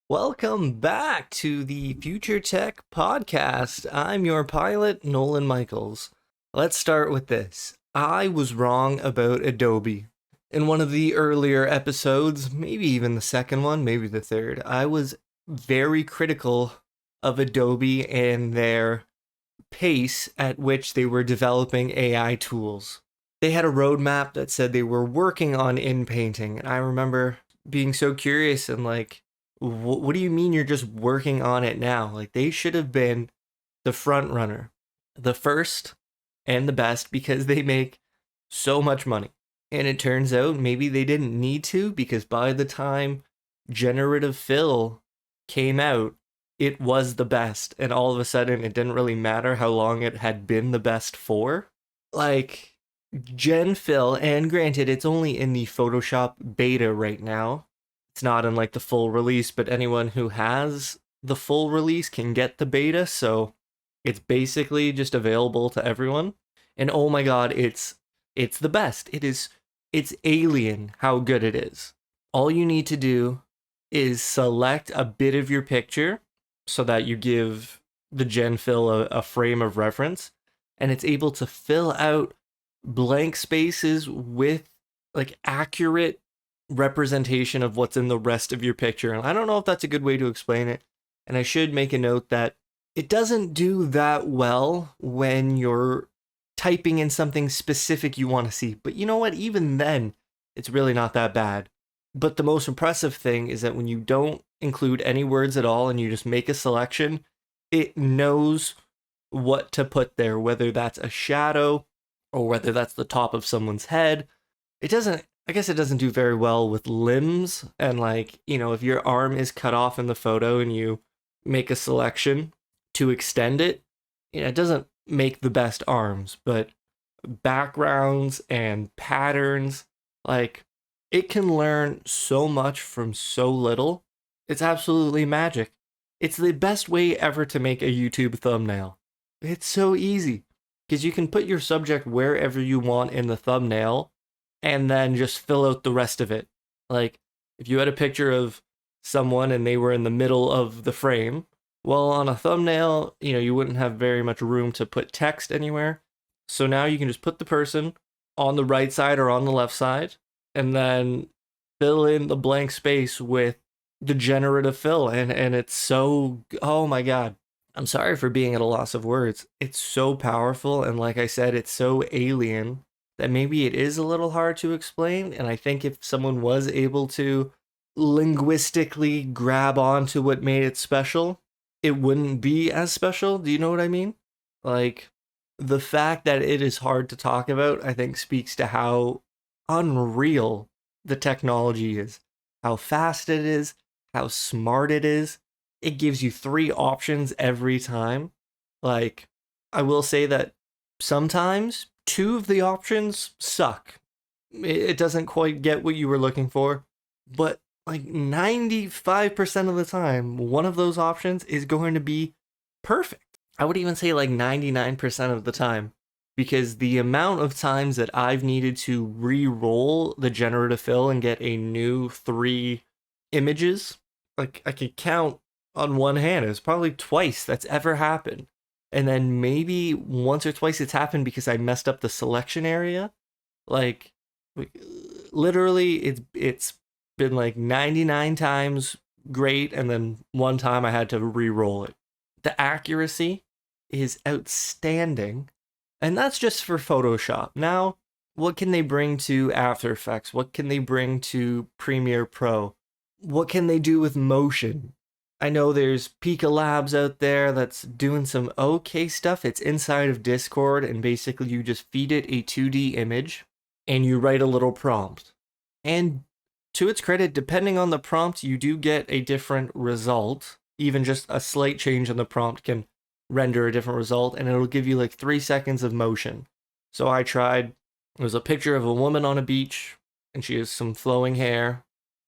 Welcome back to the Future Tech Podcast. I'm your pilot, Nolan Michaels. Let's start with this. I was wrong about Adobe. In one of the earlier episodes, maybe even the second one, maybe the third, I was very critical of Adobe and their pace at which they were developing AI tools. They had a roadmap that said they were working on in-painting, and I remember being so curious and like, what do you mean you're just working on it now? Like, they should have been the front runner, the first and the best, because they make so much money. And it turns out maybe they didn't need to, because by the time generative fill came out, it was the best. And all of a sudden, it didn't really matter how long it had been the best for. Like, Gen Fill, and granted, it's only in the Photoshop beta right now. It's not in like the full release, but anyone who has the full release can get the beta, so it's basically just available to everyone. And oh my god, it's the best. It's alien how good it is. All you need to do is select a bit of your picture so that you give the Gen Fill a frame of reference, and it's able to fill out blank spaces with like accurate representation of what's in the rest of your picture. And I don't know if that's a good way to explain it. And I should make a note that it doesn't do that well when you're typing in something specific you want to see. But you know what? Even then, it's really not that bad. But the most impressive thing is that when you don't include any words at all and you just make a selection, it knows what to put there, whether that's a shadow or whether that's the top of someone's head. I guess it doesn't do very well with limbs, and like, if your arm is cut off in the photo and you make a selection to extend it, it doesn't make the best arms, but backgrounds and patterns, like, it can learn so much from so little. It's absolutely magic. It's the best way ever to make a YouTube thumbnail. It's so easy because you can put your subject wherever you want in the thumbnail and then just fill out the rest of it. Like, if you had a picture of someone and they were in the middle of the frame, well, on a thumbnail, you wouldn't have very much room to put text anywhere. So now you can just put the person on the right side or on the left side, and then fill in the blank space with the generative fill. And it's so, oh my God. I'm sorry for being at a loss of words. It's so powerful, and like I said, it's so alien that maybe it is a little hard to explain. And I think if someone was able to linguistically grab onto what made it special, it wouldn't be as special. Do you know what I mean? Like, the fact that it is hard to talk about, I think, speaks to how unreal the technology is, how fast it is, how smart it is. It gives you 3 options every time. Like, I will say that sometimes 2 of the options suck. It doesn't quite get what you were looking for, but like 95% of the time, one of those options is going to be perfect. I would even say like 99% of the time, because the amount of times that I've needed to re-roll the generative fill and get a new 3 images, like, I could count on one hand. It's probably twice that's ever happened. And then maybe once or twice it's happened because I messed up the selection area. Like, literally, it's been like 99 times great, and then one time I had to re-roll it. The accuracy is outstanding, and that's just for Photoshop. Now, what can they bring to After Effects? What can they bring to Premiere Pro? What can they do with motion? I know there's Pika Labs out there that's doing some okay stuff. It's inside of Discord, and basically you just feed it a 2D image and you write a little prompt. And to its credit, depending on the prompt, you do get a different result. Even just a slight change in the prompt can render a different result, and it'll give you like 3 seconds of motion. So I tried, it was a picture of a woman on a beach, and she has some flowing hair.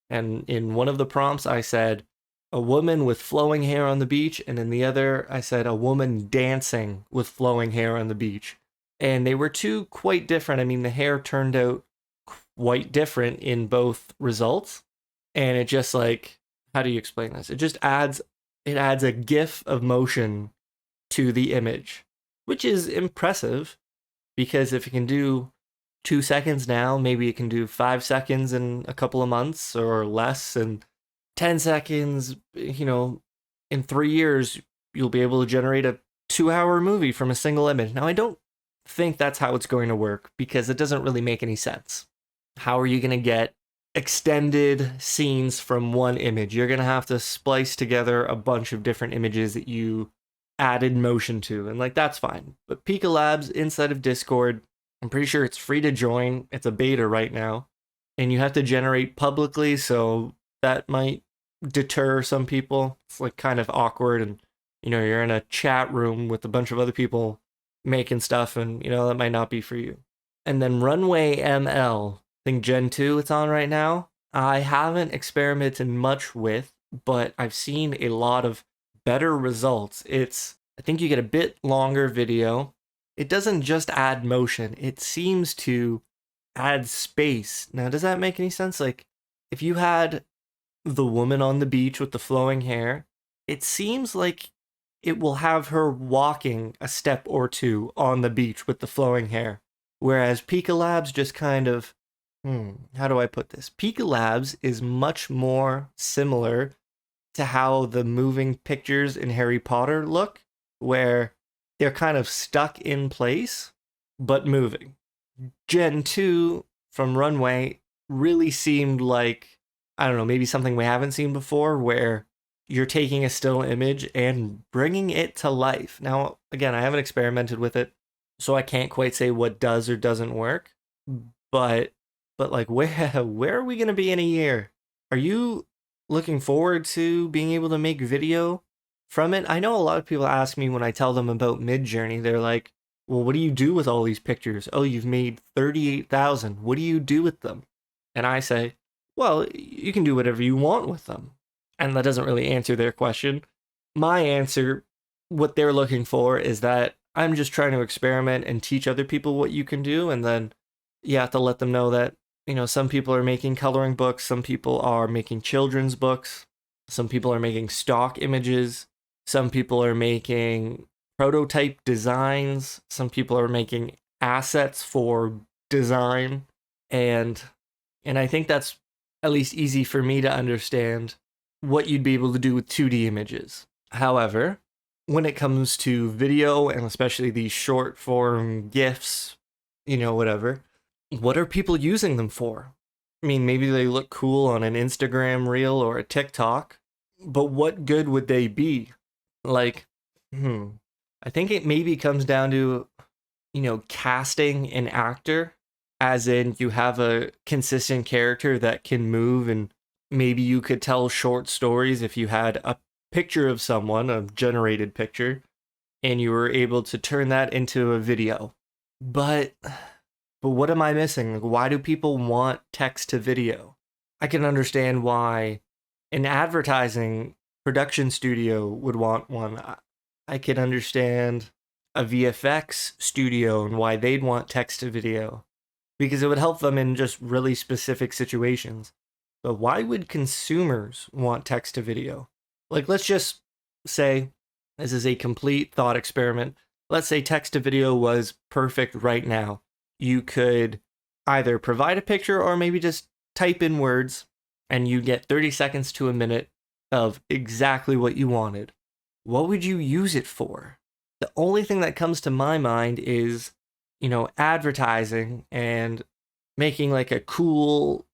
And in one of the prompts, I said, a woman with flowing hair on the beach, and in the other, I said a woman dancing with flowing hair on the beach. And they were 2 quite different. I mean, the hair turned out quite different in both results, and it just like how do you explain this? It adds a GIF of motion to the image, which is impressive because if it can do 2 seconds now, maybe it can do 5 seconds in a couple of months or less, and 10 seconds, in 3 years, you'll be able to generate a 2-hour movie from a single image. Now, I don't think that's how it's going to work because it doesn't really make any sense. How are you going to get extended scenes from one image? You're going to have to splice together a bunch of different images that you added motion to, and like that's fine. But Pika Labs inside of Discord, I'm pretty sure it's free to join. It's a beta right now, and you have to generate publicly, so that might deter some people. It's like kind of awkward, and you're in a chat room with a bunch of other people making stuff, and that might not be for you. And then Runway ML, I think Gen 2 it's on right now. I haven't experimented much with, but I've seen a lot of better results. I think you get a bit longer video. It doesn't just add motion, it seems to add space. Now, does that make any sense? Like, if you had the woman on the beach with the flowing hair, it seems like it will have her walking a step or two on the beach with the flowing hair. Whereas Pika Labs just kind of, how do I put this? Pika Labs is much more similar to how the moving pictures in Harry Potter look, where they're kind of stuck in place, but moving. Gen 2 from Runway really seemed like, I don't know, maybe something we haven't seen before, where you're taking a still image and bringing it to life. Now, again, I haven't experimented with it, so I can't quite say what does or doesn't work. But like, where are we going to be in a year? Are you looking forward to being able to make video from it? I know a lot of people ask me when I tell them about Midjourney, they're like, well, what do you do with all these pictures? Oh, you've made 38,000. What do you do with them? And I say, well, you can do whatever you want with them. And that doesn't really answer their question. My answer, what they're looking for, is that I'm just trying to experiment and teach other people what you can do. And then you have to let them know that, some people are making coloring books, some people are making children's books, some people are making stock images, some people are making prototype designs, some people are making assets for design. And I think that's at least easy for me to understand what you'd be able to do with 2D images. However, when it comes to video, and especially these short form GIFs, whatever, what are people using them for? I mean, maybe they look cool on an Instagram reel or a TikTok, but what good would they be? Like, I think it maybe comes down to, casting an actor, as in you have a consistent character that can move, and maybe you could tell short stories if you had a picture of someone, a generated picture, and you were able to turn that into a video. But what am I missing? Like, why do people want text to video? I can understand why an advertising production studio would want one. I can understand a VFX studio and why they'd want text to video, because it would help them in just really specific situations. But why would consumers want text to video? Like, let's just say, this is a complete thought experiment. Let's say text to video was perfect right now. You could either provide a picture or maybe just type in words, and you get 30 seconds to a minute of exactly what you wanted. What would you use it for? The only thing that comes to my mind is, advertising and making like a cool,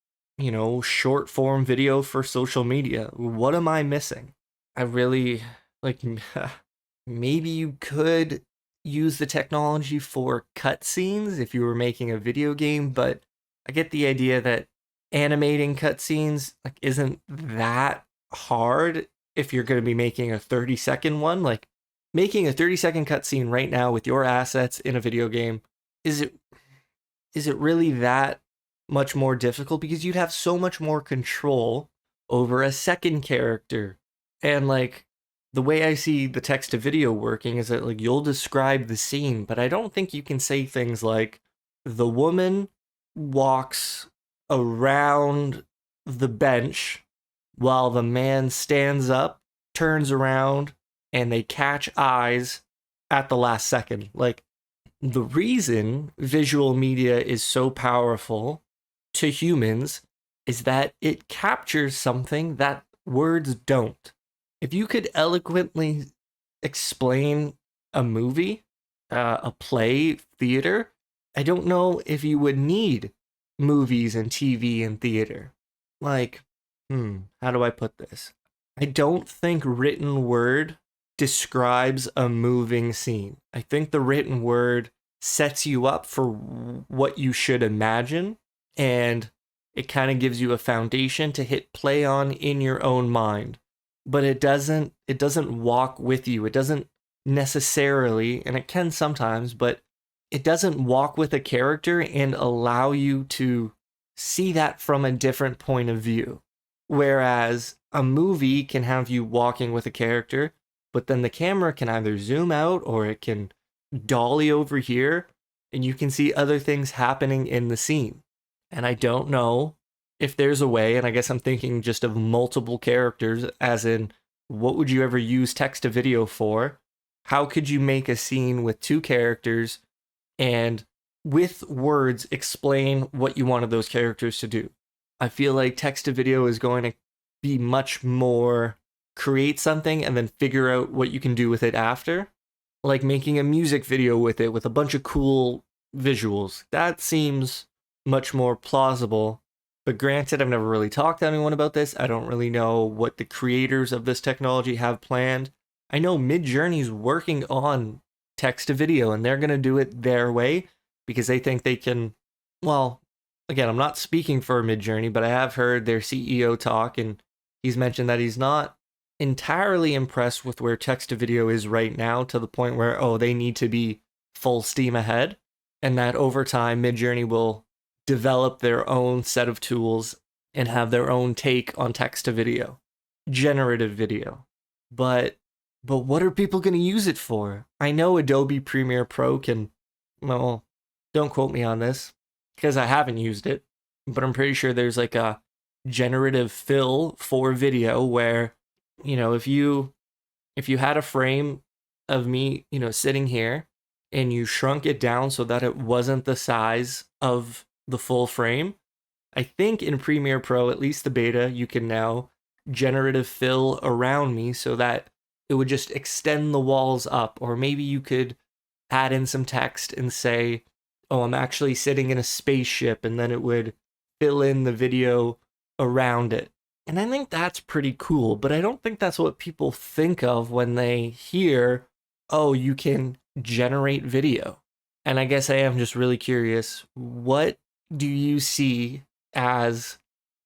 short form video for social media. What am I missing? I really, like, maybe you could use the technology for cutscenes if you were making a video game, but I get the idea that animating cutscenes isn't that hard if you're going to be making a 30-second one. Like, making a 30-second cutscene right now with your assets in a video game, is it really that much more difficult? Because you'd have so much more control over a second character. And the way I see the text to video working is that you'll describe the scene, but I don't think you can say things like, the woman walks around the bench while the man stands up, turns around, and they catch eyes at the last second. Like, the reason visual media is so powerful to humans is that it captures something that words don't. If you could eloquently explain a movie, a play, theater, I don't know if you would need movies and TV and theater. Like, how do I put this? I don't think written word describes a moving scene. I think the written word sets you up for what you should imagine, and it kind of gives you a foundation to hit play on in your own mind. But it doesn't walk with you. It doesn't necessarily, and it can sometimes, but it doesn't walk with a character and allow you to see that from a different point of view. Whereas a movie can have you walking with a character, but then the camera can either zoom out or it can dolly over here, and you can see other things happening in the scene. And I don't know if there's a way, and I guess I'm thinking just of multiple characters, as in, what would you ever use text to video for? How could you make a scene with two characters and with words explain what you wanted those characters to do? I feel like text to video is going to be much more create something and then figure out what you can do with it after. Like making a music video with it with a bunch of cool visuals. That seems much more plausible. But granted, I've never really talked to anyone about this. I don't really know what the creators of this technology have planned. I know Midjourney's working on text to video, and they're going to do it their way because they think they can. Well, again, I'm not speaking for Midjourney, but I have heard their CEO talk, and he's mentioned that he's not entirely impressed with where text to video is right now, to the point where, they need to be full steam ahead, and that over time, Midjourney will develop their own set of tools and have their own take on text to video, generative video. But what are people going to use it for? I know Adobe Premiere Pro can, well, don't quote me on this because I haven't used it, but I'm pretty sure there's like a generative fill for video where, if you had a frame of me, sitting here, and you shrunk it down so that it wasn't the size of the full frame, I think in Premiere Pro, at least the beta, you can now generative fill around me so that it would just extend the walls up. Or maybe you could add in some text and say, I'm actually sitting in a spaceship, and then it would fill in the video around it. And I think that's pretty cool, but I don't think that's what people think of when they hear, you can generate video. And I guess I am just really curious, what do you see as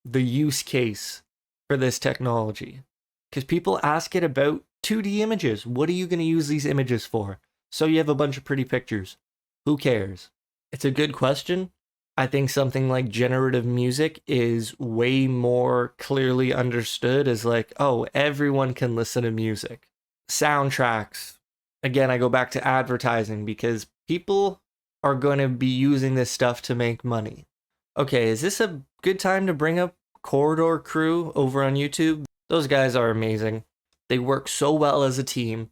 the use case for this technology? Because people ask it about 2D images. What are you going to use these images for? So you have a bunch of pretty pictures. Who cares? It's a good question. I think something like generative music is way more clearly understood as like, everyone can listen to music. Soundtracks. Again, I go back to advertising because people are going to be using this stuff to make money. Okay, is this a good time to bring up Corridor Crew over on YouTube? Those guys are amazing. They work so well as a team.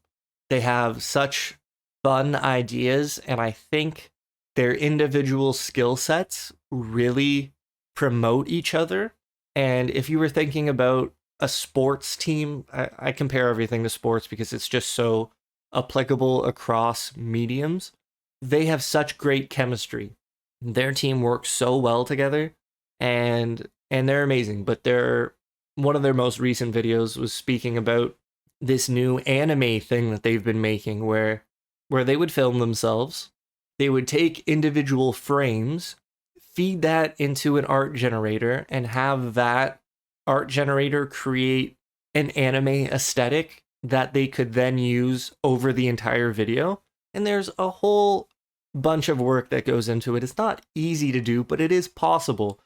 They have such fun ideas, and I think their individual skill sets really promote each other. And if you were thinking about a sports team, I compare everything to sports because it's just so applicable across mediums. They have such great chemistry. Their team works so well together, and they're amazing. But one of their most recent videos was speaking about this new anime thing that they've been making where they would film themselves. They would take individual frames, feed that into an art generator, and have that art generator create an anime aesthetic that they could then use over the entire video. And there's a whole bunch of work that goes into it. It's not easy to do, but it is possible.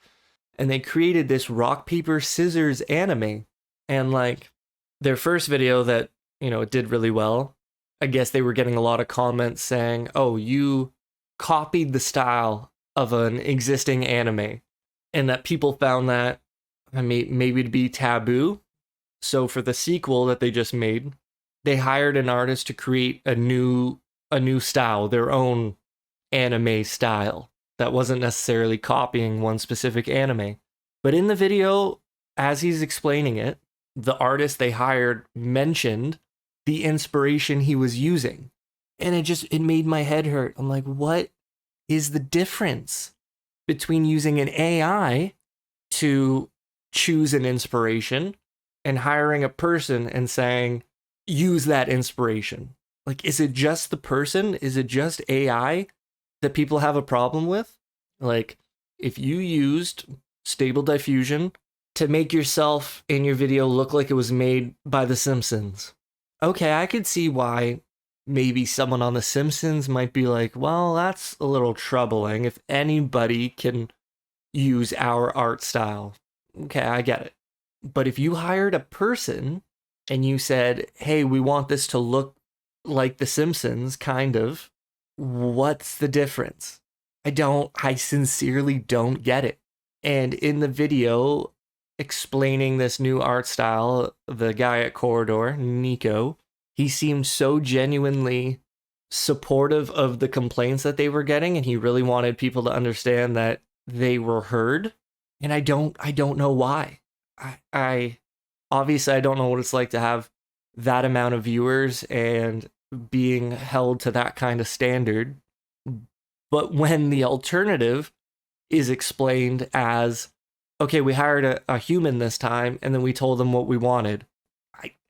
And they created this rock, paper, scissors anime. And like their first video that, it did really well, I guess they were getting a lot of comments saying, you copied the style of an existing anime. And that people found that maybe to be taboo. So for the sequel that they just made, they hired an artist to create a new style, their own anime style that wasn't necessarily copying one specific anime. But in the video, as he's explaining it, the artist they hired mentioned the inspiration he was using. And it made my head hurt. I'm like, what is the difference between using an AI to choose an inspiration and hiring a person and saying, use that inspiration? Like, is it just the person? Is it just AI that people have a problem with? Like, if you used stable diffusion to make yourself in your video look like it was made by The Simpsons, okay, I could see why maybe someone on The Simpsons might be like, well, that's a little troubling if anybody can use our art style. Okay, I get it. But if you hired a person and you said, hey, we want this to look like The Simpsons, kind of, what's the difference? I sincerely don't get it. And in the video explaining this new art style, the guy at Corridor, Nico, he seemed so genuinely supportive of the complaints that they were getting, and he really wanted people to understand that they were heard. And I don't know why. I obviously I don't know what it's like to have that amount of viewers and being held to that kind of standard. But when the alternative is explained as, okay, we hired a human this time, and then we told them what we wanted,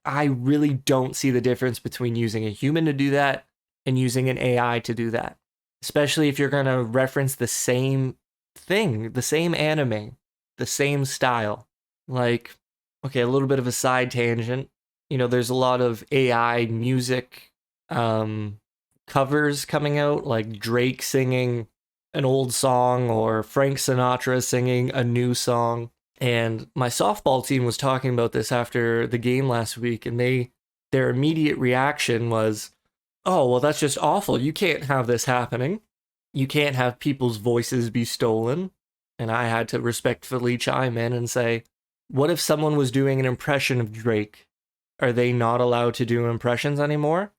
I really don't see the difference between using a human to do that and using an AI to do that. Especially if you're going to reference the same thing, the same anime, the same style. Like, okay, a little bit of a side tangent. You know, there's a lot of AI music covers coming out, like Drake singing an old song or Frank Sinatra singing a new song. And my softball team was talking about this after the game last week, and their immediate reaction was, oh, well, that's just awful. You can't have this happening. You can't have people's voices be stolen. And I had to respectfully chime in and say, what if someone was doing an impression of Drake? Are they not allowed to do impressions anymore?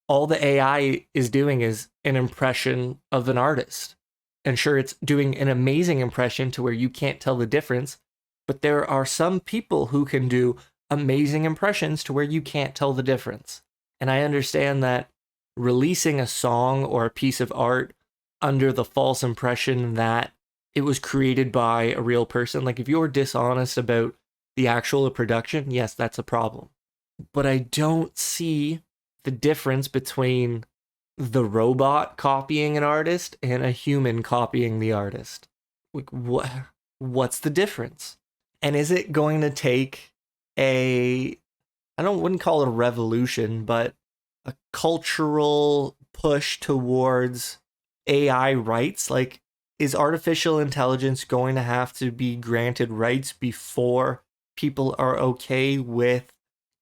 All the AI is doing is an impression of an artist. And sure, it's doing an amazing impression to where you can't tell the difference, but there are some people who can do amazing impressions to where you can't tell the difference. And I understand that releasing a song or a piece of art under the false impression that it was created by a real person, like if you're dishonest about the actual production, yes, that's a problem. But I don't see the difference between the robot copying an artist and a human copying the artist. Like, what's the difference? And is it going to take wouldn't call it a revolution, but a cultural push towards AI rights? Like, is artificial intelligence going to have to be granted rights before people are okay with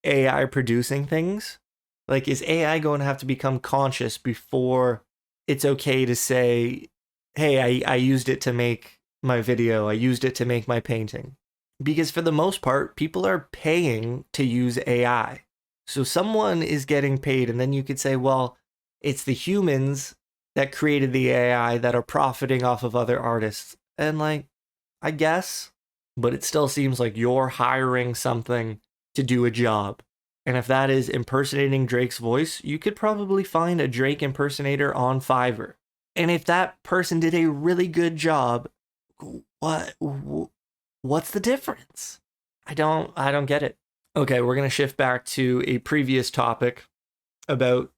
AI producing things? Like, is AI going to have to become conscious before it's okay to say, hey, I used it to make my video, I used it to make my painting? Because for the most part, people are paying to use AI. So someone is getting paid, and then you could say, well, it's the humans that created the AI that are profiting off of other artists. And like, I guess, but it still seems like you're hiring something to do a job. And if that is impersonating Drake's voice, you could probably find a Drake impersonator on Fiverr. And if that person did a really good job, what's the difference? I don't get it. Okay, we're going to shift back to a previous topic about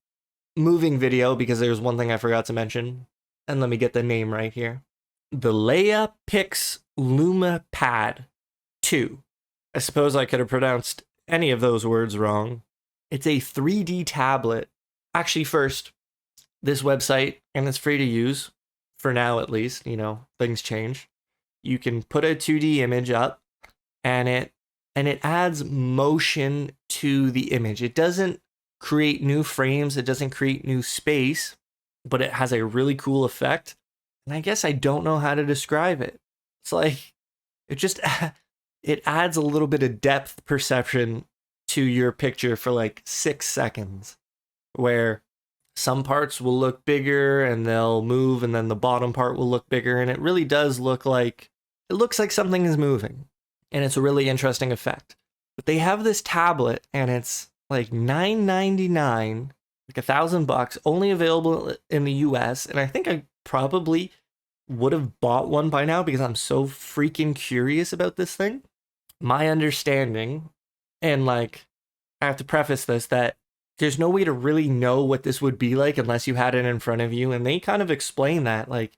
moving video, because there's one thing I forgot to mention. And let me get the name right here. The Leia Pix Lume Pad 2. I suppose I could have pronounced any of those words wrong. It's a 3D tablet. Actually, first, this website, and it's free to use, for now at least, things change. You can put a 2D image up, and it adds motion to the image. It doesn't create new frames, it doesn't create new space, but it has a really cool effect. And I guess I don't know how to describe it. It's like, it adds a little bit of depth perception to your picture for like 6 seconds, where some parts will look bigger and they'll move, and then the bottom part will look bigger, and it really does look like it looks like something is moving, and it's a really interesting effect. But they have this tablet, and it's like $9.99, like $1,000, only available in the US, and I think I probably would have bought one by now because I'm so freaking curious about this thing. My understanding, and like I have to preface this, that there's no way to really know what this would be like unless you had it in front of you. And they kind of explain that, like,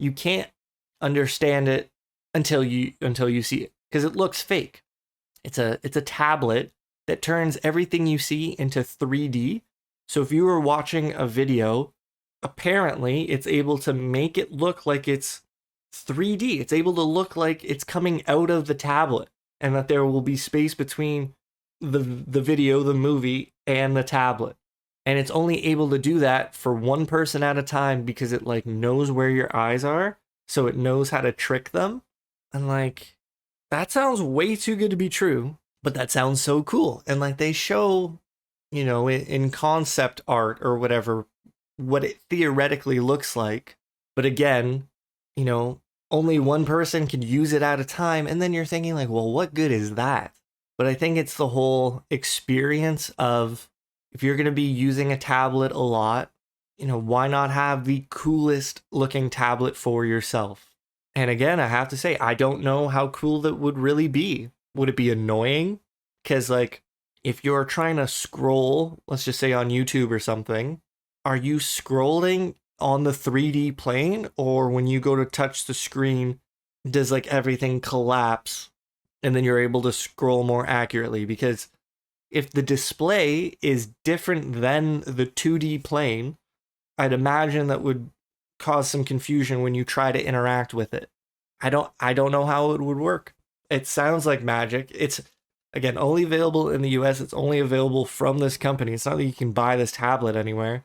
you can't understand it until you see it, because it looks fake. It's a tablet that turns everything you see into 3D. So if you were watching a video, apparently it's able to make it look like it's 3D. It's able to look like it's coming out of the tablet, and that there will be space between the video, the movie, and the tablet. And it's only able to do that for one person at a time because it like knows where your eyes are, so it knows how to trick them. And like, that sounds way too good to be true, but that sounds so cool. And like, they show, you know, in concept art or whatever, what it theoretically looks like. But again, you know, only one person can use it at a time. And then you're thinking like, well, what good is that? But I think it's the whole experience of, if you're going to be using a tablet a lot, you know, why not have the coolest looking tablet for yourself? And again, I have to say, I don't know how cool that would really be. Would it be annoying? Because like, if you're trying to scroll, let's just say on YouTube or something, are you scrolling on the 3D plane? Or when you go to touch the screen, does like everything collapse and then you're able to scroll more accurately? Because if the display is different than the 2D plane, I'd imagine that would cause some confusion when you try to interact with it. I don't know how it would work. It sounds like magic. It's, again, only available in the US. It's only available from this company. It's not that you can buy this tablet anywhere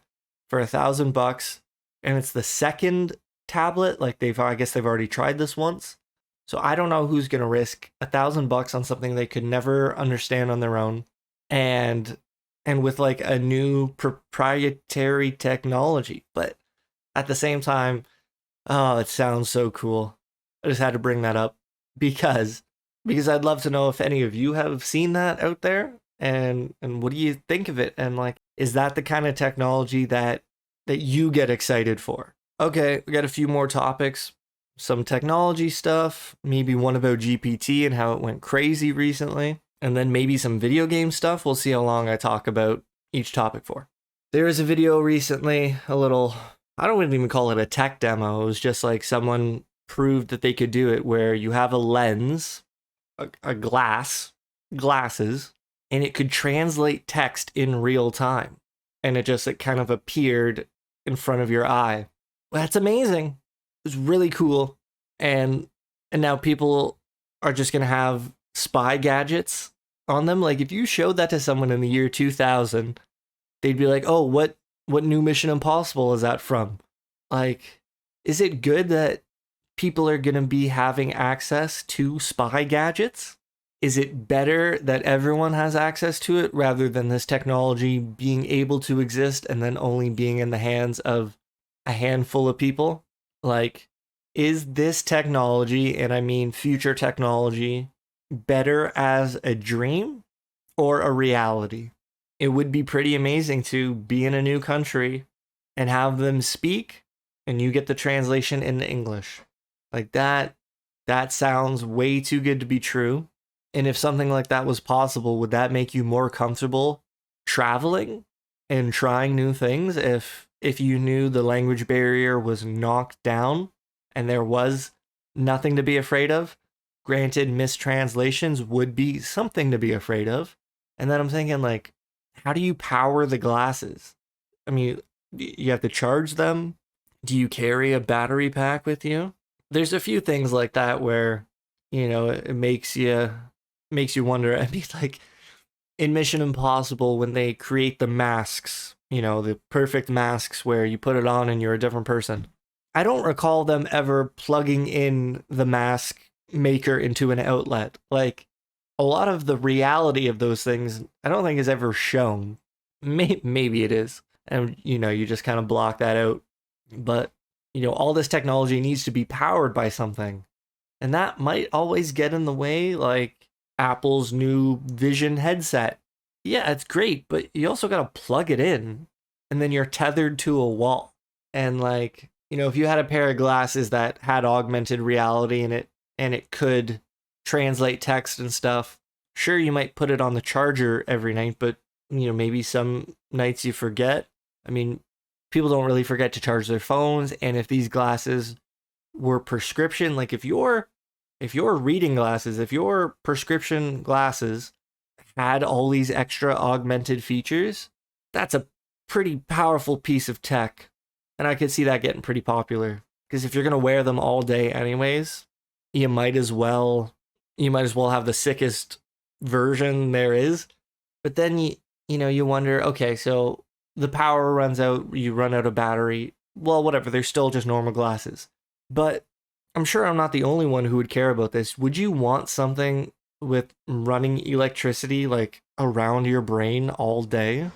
for $1,000. And it's the second tablet. Like, I guess they've already tried this once. So I don't know who's going to risk $1,000 on something they could never understand on their own. And with like a new proprietary technology. But at the same time, oh, it sounds so cool. I just had to bring that up because I'd love to know if any of you have seen that out there, and what do you think of it? And like, is that the kind of technology that you get excited for? Okay, we got a few more topics, some technology stuff, maybe one about GPT and how it went crazy recently, and then maybe some video game stuff. We'll see how long I talk about each topic for. There was a video recently, a little, I don't even call it a tech demo. It was just like someone proved that they could do it, where you have a lens, a glasses, and it could translate text in real time. And it kind of appeared in front of your eye. Well, that's amazing. It was really cool. And now people are just going to have spy gadgets on them. Like, if you showed that to someone in the year 2000, they'd be like, oh, what new Mission Impossible is that from? Like, is it good that people are going to be having access to spy gadgets? Is it better that everyone has access to it rather than this technology being able to exist and then only being in the hands of a handful of people? Like, is this technology, and I mean future technology, better as a dream or a reality? It would be pretty amazing to be in a new country and have them speak and you get the translation into English. Like, that sounds way too good to be true. And if something like that was possible, would that make you more comfortable traveling and trying new things if you knew the language barrier was knocked down and there was nothing to be afraid of? Granted, mistranslations would be something to be afraid of. And then I'm thinking, like, how do you power the glasses? I mean, you have to charge them? Do you carry a battery pack with you? There's a few things like that where, you know, it makes you wonder. I mean, like, in Mission Impossible, when they create the masks, you know, the perfect masks where you put it on and you're a different person, I don't recall them ever plugging in the mask maker into an outlet. Like, a lot of the reality of those things, I don't think is ever shown. Maybe it is. And, you just kind of block that out. But, all this technology needs to be powered by something. And that might always get in the way, like Apple's new Vision headset. Yeah, it's great, but you also got to plug it in. And then you're tethered to a wall. And, like, if you had a pair of glasses that had augmented reality in it, and it could translate text and stuff, sure, you might put it on the charger every night, but maybe some nights you forget. I mean, people don't really forget to charge their phones, and if these glasses were prescription, like if your reading glasses, if your prescription glasses had all these extra augmented features, that's a pretty powerful piece of tech. And I could see that getting pretty popular, because if you're going to wear them all day anyways, you might as well have the sickest version there is. But then you wonder, okay, so the power runs out, you run out of battery. Well, whatever, they're still just normal glasses. But I'm sure I'm not the only one who would care about this. Would you want something with running electricity like around your brain all day?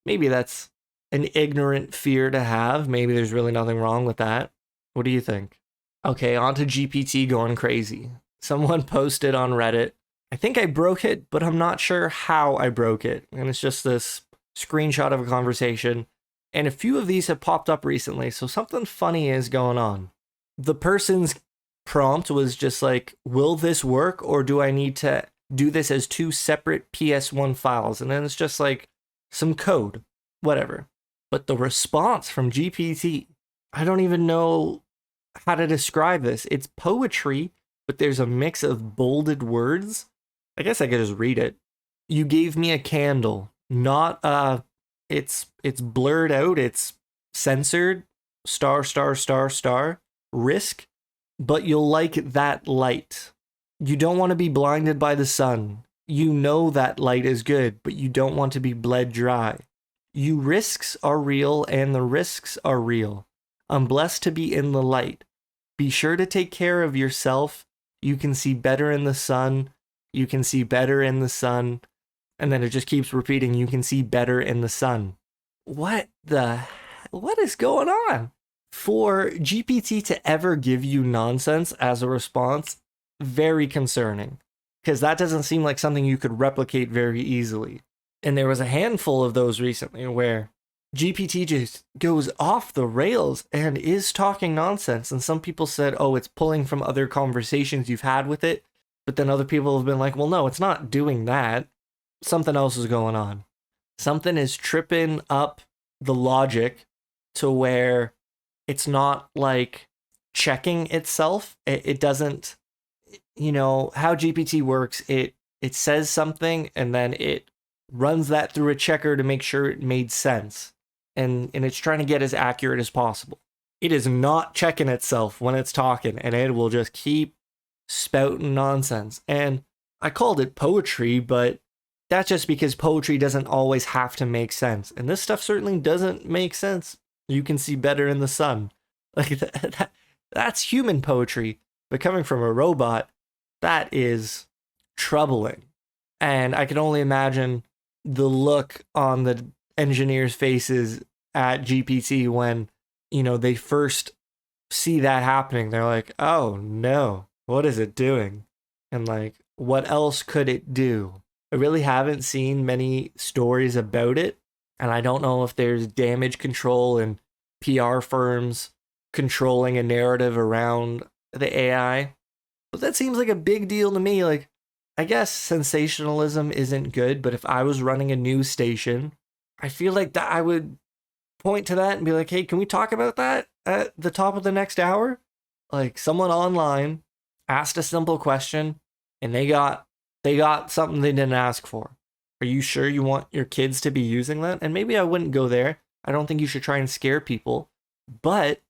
Maybe that's an ignorant fear to have. Maybe there's really nothing wrong with that. What do you think? Okay, on to GPT going crazy. Someone posted on Reddit, I think I broke it, but I'm not sure how I broke it. And it's just this screenshot of a conversation. And a few of these have popped up recently, so something funny is going on. The person's prompt was just like, will this work, or do I need to do this as two separate PS1 files? And then it's just like some code, whatever. But the response from GPT, I don't even know how to describe this. It's poetry, but there's a mix of bolded words. I guess I could just read it. You gave me a candle, not it's blurred out, it's censored, star, risk, but you'll like that light. You don't want to be blinded by the sun. You know that light is good, but you don't want to be bled dry. You risks are real, and the risks are real. I'm blessed to be in the light. Be sure to take care of yourself. You can see better in the sun. You can see better in the sun. And then it just keeps repeating, you can see better in the sun. What is going on? For GPT to ever give you nonsense as a response, very concerning. Because that doesn't seem like something you could replicate very easily. And there was a handful of those recently where GPT just goes off the rails and is talking nonsense. And some people said, oh, it's pulling from other conversations you've had with it. But then other people have been like, well, no, it's not doing that. Something else is going on. Something is tripping up the logic to where it's not like checking itself. It doesn't, how GPT works, it says something and then it runs that through a checker to make sure it made sense. And it's trying to get as accurate as possible. It is not checking itself when it's talking, and it will just keep spouting nonsense. And I called it poetry, but that's just because poetry doesn't always have to make sense. And this stuff certainly doesn't make sense. You can see better in the sun. Like that's human poetry, but coming from a robot, that is troubling. And I can only imagine the look on the engineers' faces at GPT when, they first see that happening. They're like, oh no, what is it doing? And like, what else could it do? I really haven't seen many stories about it. And I don't know if there's damage control and PR firms controlling a narrative around the AI. But that seems like a big deal to me. Like, I guess sensationalism isn't good, but if I was running a news station, I feel like that I would point to that and be like, hey, can we talk about that at the top of the next hour? Like, someone online asked a simple question and they got something they didn't ask for. Are you sure you want your kids to be using that? And maybe I wouldn't go there. I don't think you should try and scare people. But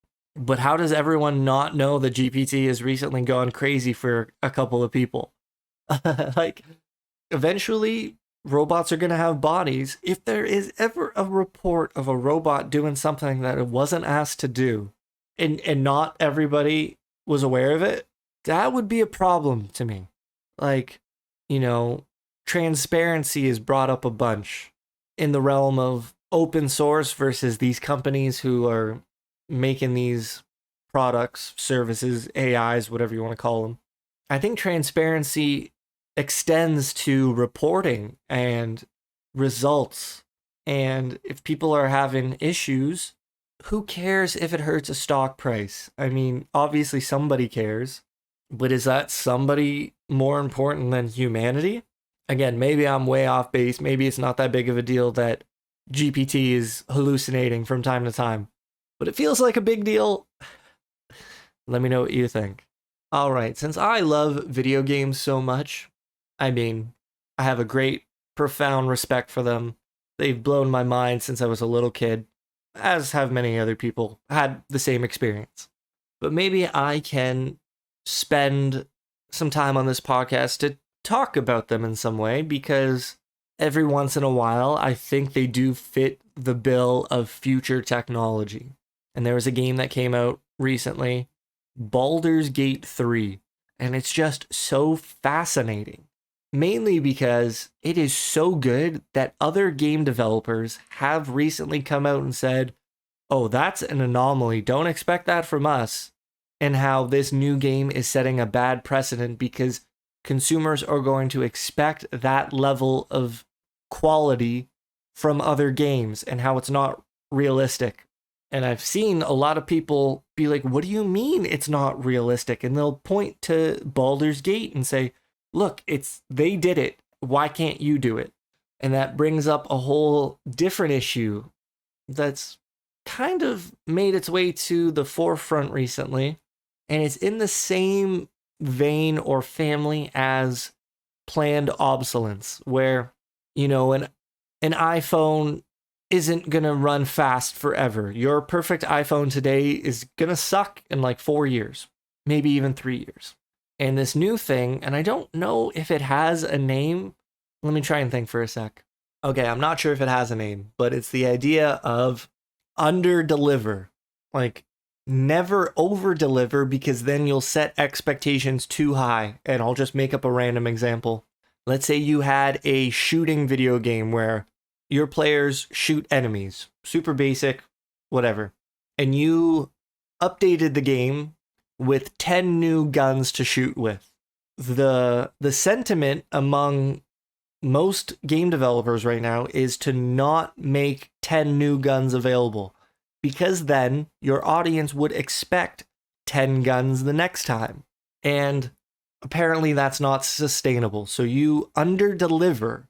how does everyone not know that GPT has recently gone crazy for a couple of people? Like, eventually robots are going to have bodies. If there is ever a report of a robot doing something that it wasn't asked to do, and not everybody was aware of it, that would be a problem to me. Like, you know, transparency is brought up a bunch in the realm of open source versus these companies who are making these products, services, AIs, whatever you want to call them. I think transparency extends to reporting and results. And if people are having issues, who cares if it hurts a stock price? I mean, obviously somebody cares, but is that somebody more important than humanity? Again, maybe I'm way off base. Maybe it's not that big of a deal that GPT is hallucinating from time to time, but it feels like a big deal. Let me know what you think. All right, since I love video games so much, I mean, I have a great, profound respect for them. They've blown my mind since I was a little kid, as have many other people had the same experience. But maybe I can spend some time on this podcast to talk about them in some way, because every once in a while, I think they do fit the bill of future technology. And there was a game that came out recently, Baldur's Gate 3, and it's just so fascinating. Mainly because it is so good that other game developers have recently come out and said, oh, that's an anomaly, don't expect that from us. And how this new game is setting a bad precedent because consumers are going to expect that level of quality from other games, and how it's not realistic. And I've seen a lot of people be like, what do you mean it's not realistic? And they'll point to Baldur's Gate and say, look, they did it. Why can't you do it? And that brings up a whole different issue that's kind of made its way to the forefront recently. And it's in the same vein or family as planned obsolescence, where, an iPhone isn't going to run fast forever. Your perfect iPhone today is going to suck in like 4 years, maybe even 3 years. And this new thing, and I don't know if it has a name. Let me try and think for a sec. Okay, I'm not sure if it has a name, but it's the idea of under deliver. Like, never over deliver, because then you'll set expectations too high. And I'll just make up a random example. Let's say you had a shooting video game where your players shoot enemies, super basic, whatever. And you updated the game with 10 new guns to shoot with. The sentiment among most game developers right now is to not make 10 new guns available, because then your audience would expect 10 guns the next time. And apparently that's not sustainable. So you under-deliver.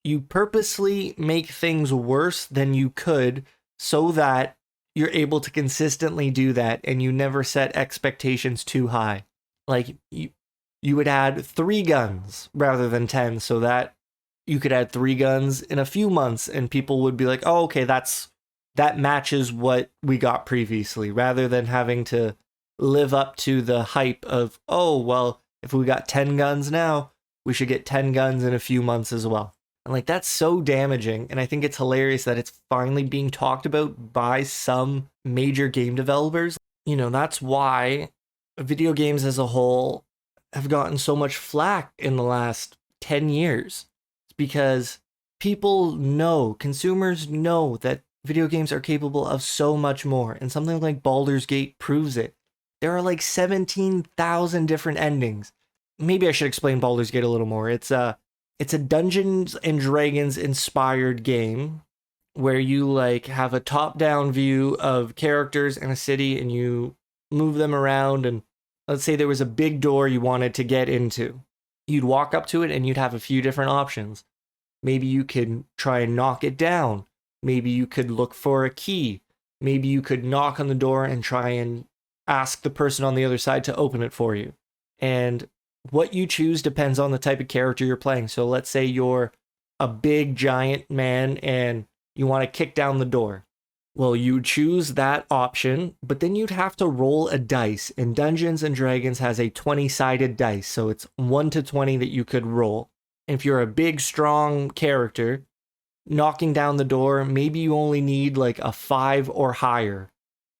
You purposely make things worse than you could so that you're able to consistently do that, and you never set expectations too high. Like, you would add 3 guns rather than 10, so that you could add 3 guns in a few months and people would be like, oh, okay, that matches what we got previously, rather than having to live up to the hype of, oh, well, if we got 10 guns now, we should get 10 guns in a few months as well. And like, that's so damaging. And I think it's hilarious that it's finally being talked about by some major game developers. That's why video games as a whole have gotten so much flack in the last 10 years. It's because consumers know that video games are capable of so much more. And something like Baldur's Gate proves it. There are like 17,000 different endings. Maybe I should explain Baldur's Gate a little more. It's a Dungeons and Dragons inspired game where you like have a top-down view of characters in a city and you move them around. And let's say there was a big door you wanted to get into. You'd walk up to it and you'd have a few different options. Maybe you could try and knock it down. Maybe you could look for a key. Maybe you could knock on the door and try and ask the person on the other side to open it for you. And what you choose depends on the type of character you're playing. So let's say you're a big giant man and you want to kick down the door. Well, you choose that option, but then you'd have to roll a dice. And Dungeons and Dragons has a 20-sided dice, so it's 1 to 20 that you could roll. If you're a big, strong character, knocking down the door, maybe you only need like a 5 or higher.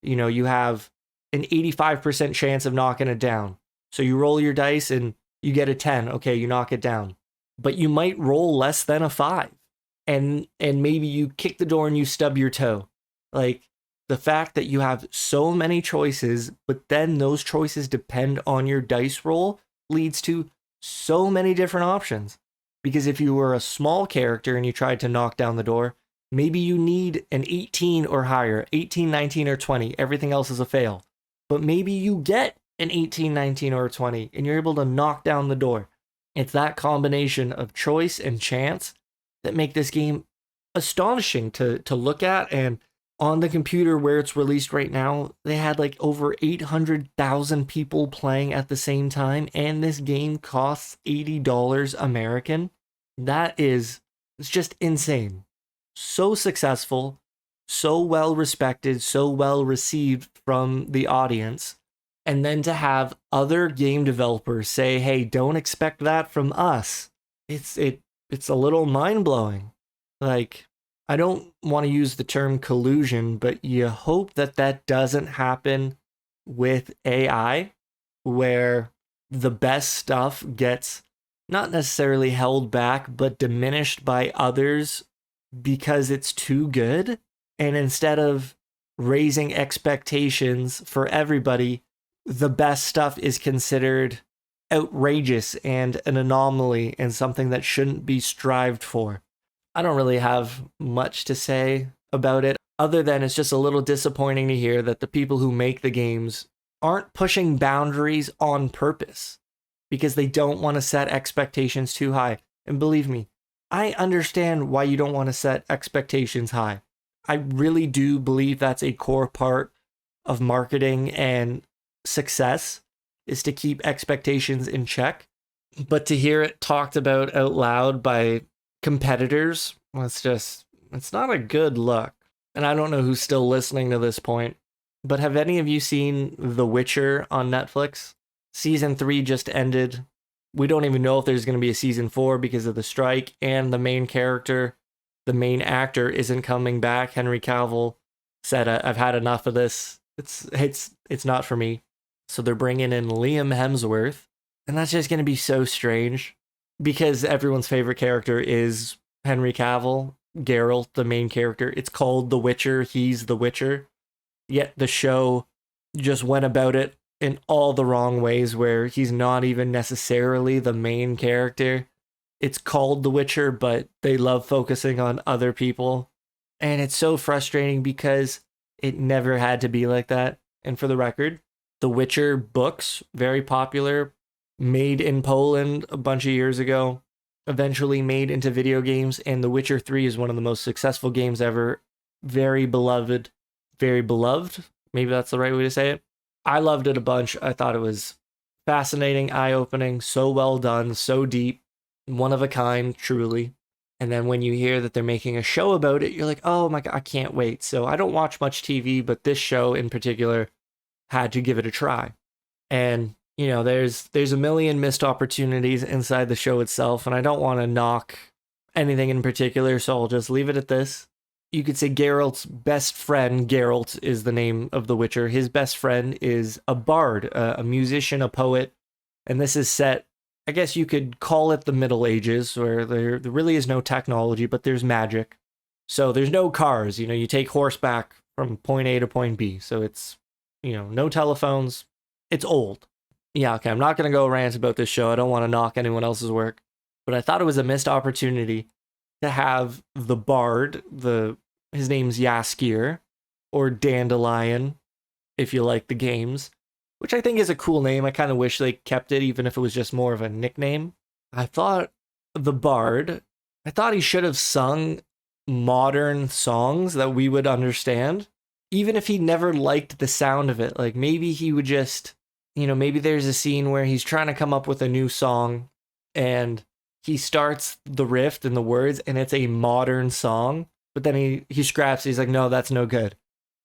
You have an 85% chance of knocking it down. So you roll your dice and you get a 10. Okay, you knock it down. but you might roll less than a 5. And maybe you kick the door and you stub your toe. Like, the fact that you have so many choices, but then those choices depend on your dice roll, leads to so many different options. Because if you were a small character and you tried to knock down the door, maybe you need an 18 or higher, 18, 19, or 20. Everything else is a fail. But maybe you get an 18, 19, or 20, and you're able to knock down the door. It's that combination of choice and chance that make this game astonishing to look at. And on the computer where it's released right now, they had like over 800,000 people playing at the same time, and this game costs $80 American. It's just insane. So successful, so well respected, so well received from the audience. And then to have other game developers say, hey, don't expect that from us. It's a little mind-blowing. Like, I don't want to use the term collusion, but you hope that doesn't happen with AI, where the best stuff gets not necessarily held back, but diminished by others because it's too good. And instead of raising expectations for everybody, the best stuff is considered outrageous and an anomaly and something that shouldn't be strived for. I don't really have much to say about it, other than it's just a little disappointing to hear that the people who make the games aren't pushing boundaries on purpose because they don't want to set expectations too high. And believe me, I understand why you don't want to set expectations high. I really do believe that's a core part of marketing and success, is to keep expectations in check. But to hear it talked about out loud by competitors, well, it's not a good look. And I don't know who's still listening to this point, but have any of you seen The Witcher on Netflix? Season 3 just ended. We don't even know if there's going to be a season 4 because of the strike, and the main actor isn't coming back. Henry Cavill said, I've had enough of this. It's not for me. So they're bringing in Liam Hemsworth, and that's just going to be so strange because everyone's favorite character is Henry Cavill, Geralt, the main character. It's called The Witcher. He's the Witcher. Yet the show just went about it in all the wrong ways, where he's not even necessarily the main character. It's called The Witcher, but they love focusing on other people. And it's so frustrating because it never had to be like that. And for the record, The Witcher books, very popular, made in Poland a bunch of years ago, eventually made into video games, and The Witcher 3 is one of the most successful games ever. Very beloved. Very beloved? Maybe that's the right way to say it. I loved it a bunch. I thought it was fascinating, eye-opening, so well done, so deep, one of a kind, truly. And then when you hear that they're making a show about it, you're like, oh my God, I can't wait. So I don't watch much TV, but this show in particular had to give it a try. And, you know, there's a million missed opportunities inside the show itself, and I don't want to knock anything in particular, so I'll just leave it at this. You could say Geralt's best friend, Geralt is the name of the Witcher. His best friend is a bard, a musician, a poet. And this is set, I guess you could call it the Middle Ages, where there really is no technology, but there's magic. So there's no cars, you know, you take horseback from point A to point B. So it's, you know, no telephones. It's old. Yeah, okay, I'm not going to go rant about this show. I don't want to knock anyone else's work. But I thought it was a missed opportunity to have the bard, his name's Jaskier, or Dandelion, if you like the games, which I think is a cool name. I kind of wish they kept it, even if it was just more of a nickname. I thought the bard, I thought he should have sung modern songs that we would understand, even if he never liked the sound of it. Like, maybe he would just, you know, maybe there's a scene where he's trying to come up with a new song, and he starts the riff and the words, and it's a modern song, but then he scraps. He's like, no, that's no good.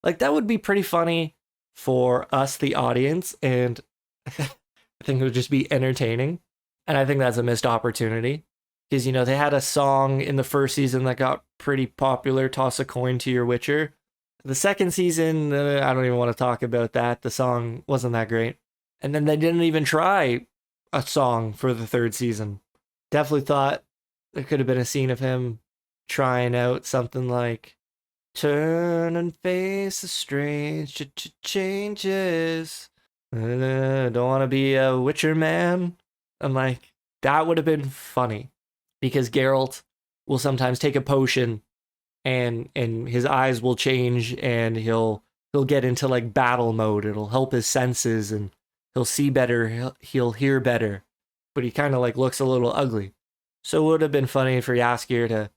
Like, that would be pretty funny for us, the audience, and I think it would just be entertaining. And I think that's a missed opportunity because, you know, they had a song in the first season that got pretty popular, Toss a Coin to Your Witcher. The second season, I don't even want to talk about that. The song wasn't that great. And then they didn't even try a song for the third season. Definitely thought there could have been a scene of him trying out something like turn and face the strange changes. Don't want to be a Witcher man. I'm like, that would have been funny because Geralt will sometimes take a potion and his eyes will change and he'll get into like battle mode. It'll help his senses and he'll see better, he'll hear better, but he kind of like looks a little ugly. So it would have been funny for Yaskier to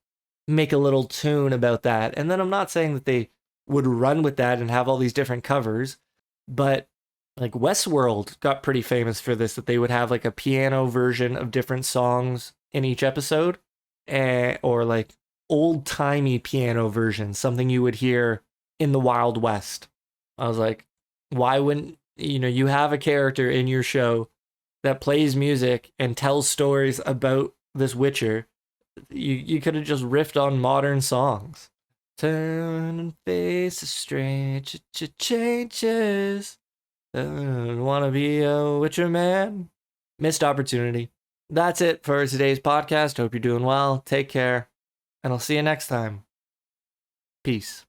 make a little tune about that. And then I'm not saying that they would run with that and have all these different covers, but like Westworld got pretty famous for this, that they would have like a piano version of different songs in each episode, or like old timey piano version, something you would hear in the Wild West. I was like, why wouldn't you have a character in your show that plays music and tells stories about this Witcher? You could have just riffed on modern songs. Turn and face the strange changes. Wanna be a Witcher man? Missed opportunity. That's it for today's podcast. Hope you're doing well. Take care, and I'll see you next time. Peace.